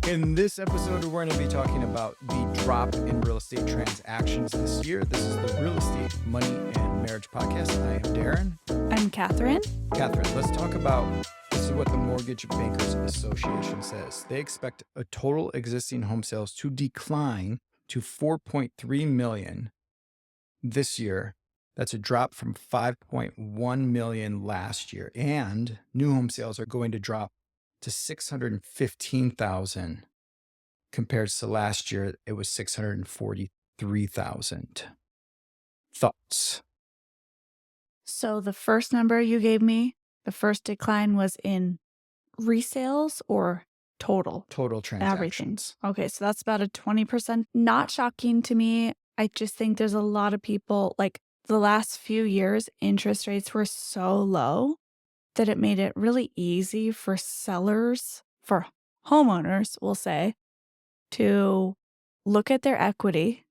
In this episode, we're going to be talking about the drop in real estate transactions this year. This is the Real Estate, Money, and Marriage Podcast. I am Darin. I'm Katherine. Katherine, let's talk about, this is what the Mortgage Bankers Association says. They expect a total existing home sales to decline to 4.3 million this year. That's a drop from 5.1 million last year. And new home sales are going to drop to 615,000 compared to last year. It was 643,000. Thoughts? So the first number you gave me, the first decline was in resales or total? Total transactions. Everything. Okay, so that's about a 20%. Not shocking to me. I just think there's a lot of people, like the last few years, interest rates were so low that it made it really easy for sellers, for homeowners, we'll say, to look at their equity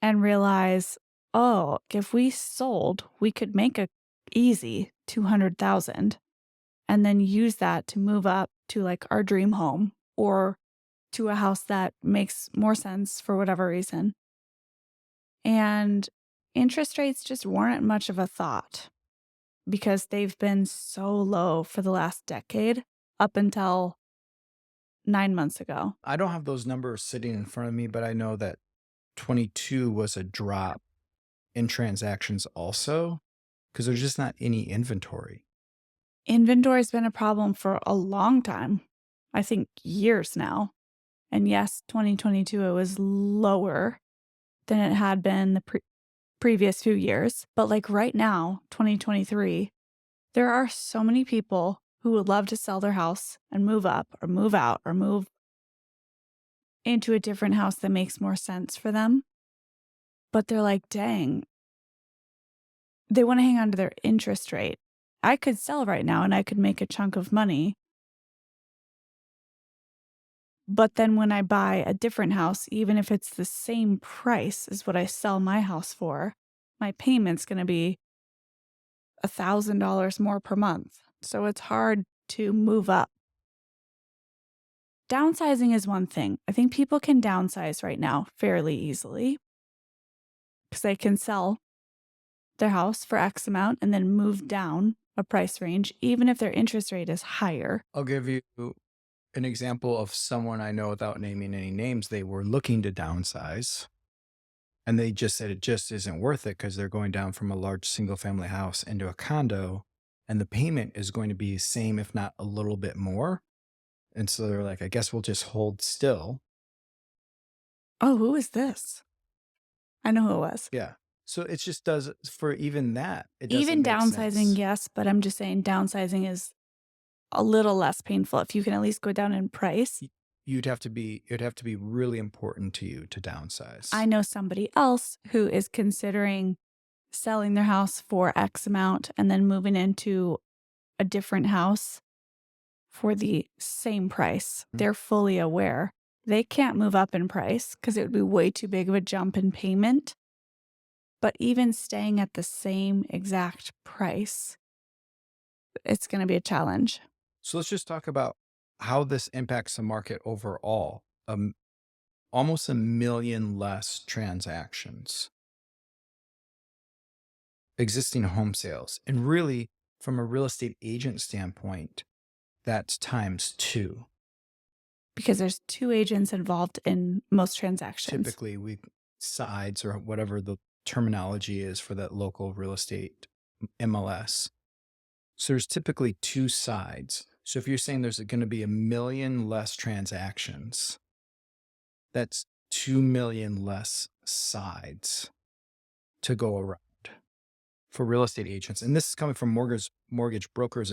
and realize, oh, if we sold, we could make a easy 200,000 and then use that to move up to like our dream home or to a house that makes more sense for whatever reason. And interest rates just weren't much of a thought because they've been so low for the last decade up until 9 months ago. I don't have those numbers sitting in front of me, but I know that 22 was a drop in transactions also because there's just not any inventory. Inventory's been a problem for a long time. I think years now. And yes, 2022, it was lower than it had been the previous few years. But like right now, 2023, there are so many people who would love to sell their house and move up or move out or move into a different house that makes more sense for them. But they're like, dang, they want to hang on to their interest rate. I could sell right now and I could make a chunk of money. But then when I buy a different house, even if it's the same price as what I sell my house for, my payment's going to be $1,000 more per month. So it's hard to move up. Downsizing is one thing. I think people can downsize right now fairly easily because they can sell their house for X amount and then move down a price range, even if their interest rate is higher. I'll give you an example of someone I know without naming any names. They were looking to downsize and they just said it just isn't worth it because they're going down from a large single family house into a condo and the payment is going to be the same, if not a little bit more. And so they're like, I guess we'll just hold still. Oh, who is this? I know who it was. Yeah. So it just does for even that. It Even doesn't make downsizing, sense. yes, but I'm just saying downsizing is a little less painful. If you can at least go down in price. It'd have to be really important to you to downsize. I know somebody else who is considering selling their house for X amount and then moving into a different house for the same price. Mhm. They're fully aware they can't move up in price because it would be way too big of a jump in payment. But even staying at the same exact price, it's going to be a challenge. So let's just talk about how this impacts the market overall. Almost 1 million less transactions. Existing home sales. And really, from a real estate agent standpoint, that's times 2. Because there's 2 agents involved in most transactions. Typically, sides or whatever the terminology is for that local real estate MLS. So there's typically 2 sides. So if you're saying there's going to be 1 million less transactions, that's 2 million less sides to go around for real estate agents. And this is coming from Mortgage Bankers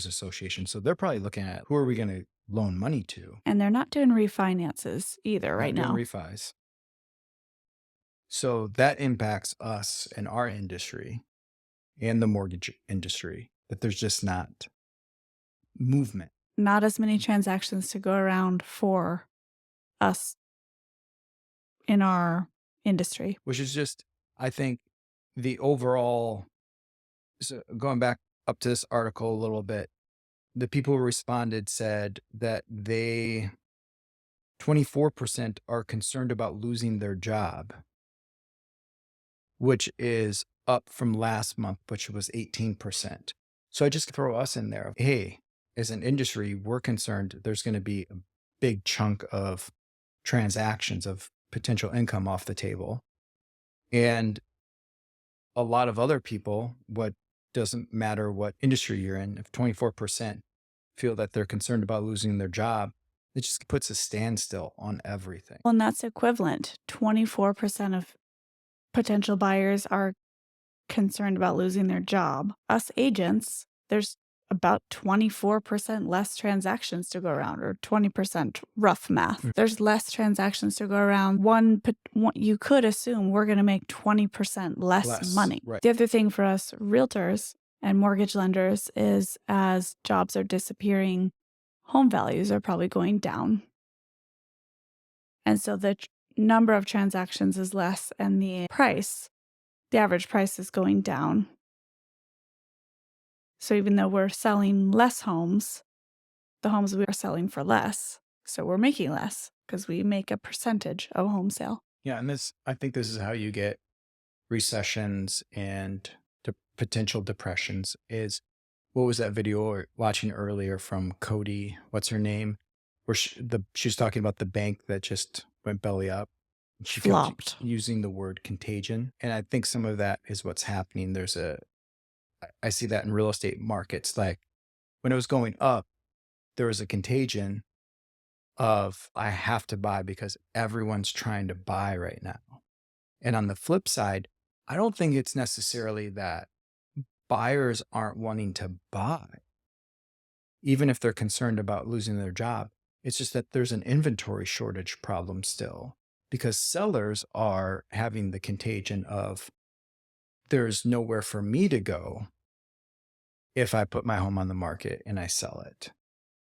Association. So they're probably looking at who are we going to loan money to? And they're not doing refinances either right now. Not doing refis. So that impacts us and our industry and the mortgage industry, that there's just not movement. Not as many transactions to go around for us in our industry. Which is just, I think, the overall, so going back up to this article a little bit, The people who responded said that 24% are concerned about losing their job, which is up from last month, which was 18%. So I just throw us in there. Hey, as an industry, we're concerned there's going to be a big chunk of transactions of potential income off the table. And a lot of other people, what doesn't matter what industry you're in, if 24% feel that they're concerned about losing their job, it just puts a standstill on everything. Well, and that's equivalent. 24% of potential buyers are concerned about losing their job. Us agents, there's about 24% less transactions to go around, or 20% rough math. There's less transactions to go around. You could assume we're going to make 20% less money. Right. The other thing for us realtors and mortgage lenders is, as jobs are disappearing, home values are probably going down. And so the number of transactions is less, and the average price is going down. So even though we're selling less homes, the homes we are selling for less. So we're making less because we make a percentage of a home sale. Yeah. And I think this is how you get recessions and potential depressions is, what was that video we were watching earlier from Cody? What's her name? Where she was talking about the bank that just went belly up. She kept Flopped. using the word contagion. And I think some of that is what's happening. I see that in real estate markets. Like when it was going up, there was a contagion of, I have to buy because everyone's trying to buy right now. And on the flip side, I don't think it's necessarily that buyers aren't wanting to buy, even if they're concerned about losing their job. It's just that there's an inventory shortage problem still, because sellers are having the contagion of, there's nowhere for me to go if I put my home on the market and I sell it.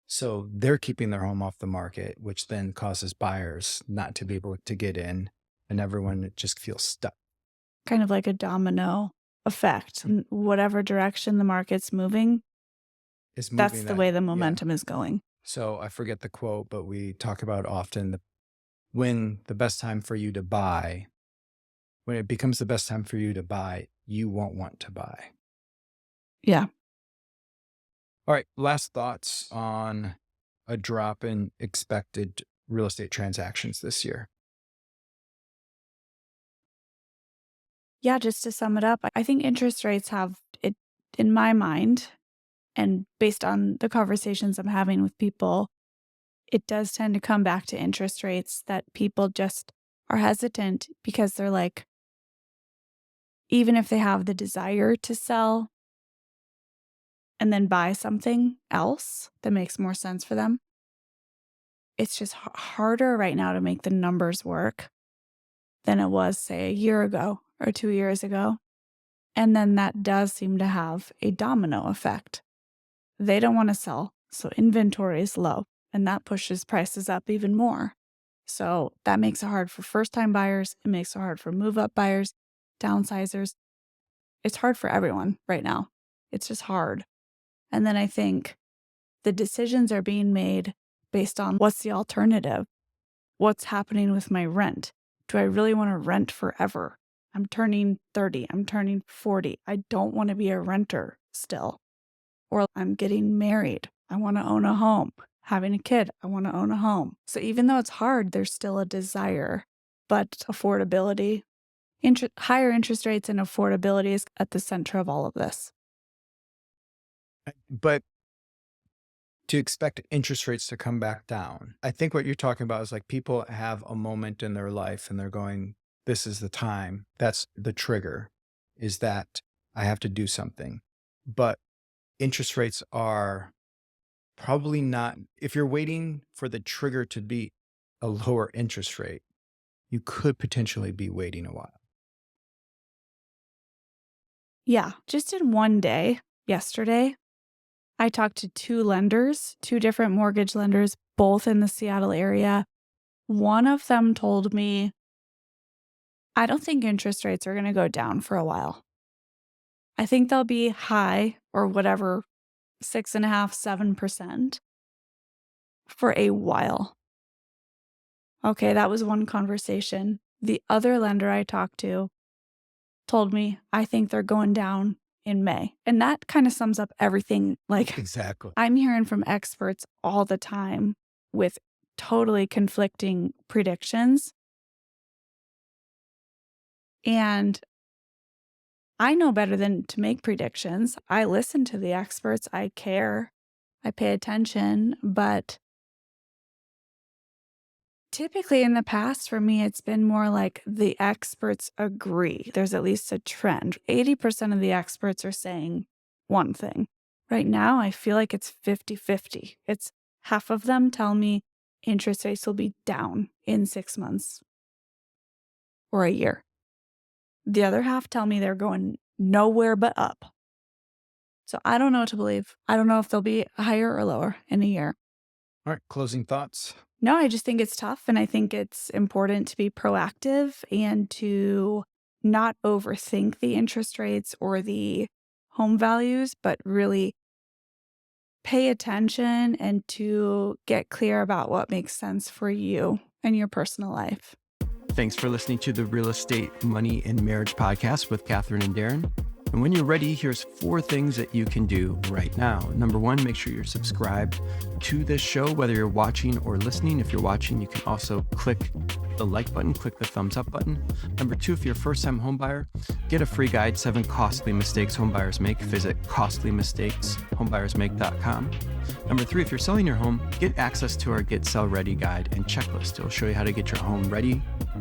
So they're keeping their home off the market, which then causes buyers not to be able to get in, and everyone just feels stuck. Kind of like a domino effect. In whatever direction the market's moving, that's the way the momentum is going. So I forget the quote, but we talk about often when the best time for you to buy, when it becomes the best time for you to buy, you won't want to buy. Yeah. All right. Last thoughts on a drop in expected real estate transactions this year. Yeah, just to sum it up, I think interest rates have it, in my mind, and based on the conversations I'm having with people, it does tend to come back to interest rates, that people just are hesitant because they're like, even if they have the desire to sell and then buy something else that makes more sense for them, it's just harder right now to make the numbers work than it was, say, a year ago or 2 years ago. And then that does seem to have a domino effect. They don't want to sell, so inventory is low, and that pushes prices up even more. So that makes it hard for first-time buyers. It makes it hard for move-up buyers, downsizers. It's hard for everyone right now. It's just hard. And then I think the decisions are being made based on, what's the alternative? What's happening with my rent? Do I really want to rent forever? I'm turning 30. I'm turning 40. I don't want to be a renter still. Or I'm getting married. I want to own a home. Having a kid. I want to own a home. So even though it's hard, there's still a desire. But affordability, higher interest rates and affordability is at the center of all of this. But to expect interest rates to come back down, I think what you're talking about is like, people have a moment in their life and they're going, this is the time. That's the trigger, is that I have to do something. But interest rates are probably not, if you're waiting for the trigger to be a lower interest rate, you could potentially be waiting a while. Yeah, just in one day, yesterday, I talked to 2 lenders, 2 different mortgage lenders, both in the Seattle area. One of them told me, I don't think interest rates are going to go down for a while. I think they'll be high, or whatever 6.5, 7% for a while. Okay, that was one conversation. The other lender I talked to told me, I think they're going down in May. And that kind of sums up everything. Like, Exactly. I'm hearing from experts all the time with totally conflicting predictions. And I know better than to make predictions. I listen to the experts. I care. I pay attention. But typically in the past, for me, it's been more like the experts agree. There's at least a trend. 80% of the experts are saying one thing. Right now, I feel like it's 50-50. It's half of them tell me interest rates will be down in 6 months or a year. The other half tell me they're going nowhere but up. So I don't know what to believe. I don't know if they'll be higher or lower in a year. All right, closing thoughts. No, I just think it's tough, and I think it's important to be proactive and to not overthink the interest rates or the home values, but really pay attention and to get clear about what makes sense for you and your personal life. Thanks for listening to the Real Estate, Money, and Marriage podcast with Katherine and Darin. And when you're ready, here's 4 things that you can do right now. Number 1, make sure you're subscribed to this show, whether you're watching or listening. If you're watching, you can also click the like button, click the thumbs up button. Number 2, if you're a first-time homebuyer, get a free guide, 7 costly mistakes homebuyers make. Visit costlymistakeshomebuyersmake.com. Number 3, if you're selling your home, get access to our Get Sell Ready guide and checklist. It'll show you how to get your home ready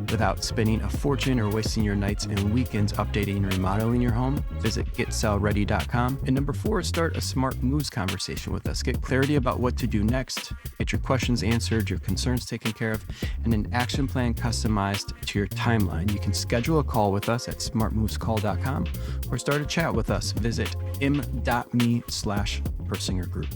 without spending a fortune or wasting your nights and weekends updating and remodeling your home. Visit GetSellReady.com. And number 4, start a smart moves conversation with us. Get clarity about what to do next, get your questions answered, your concerns taken care of, and an action plan customized to your timeline. You can schedule a call with us at smartmovescall.com or start a chat with us. Visit m.me/Persinger Group.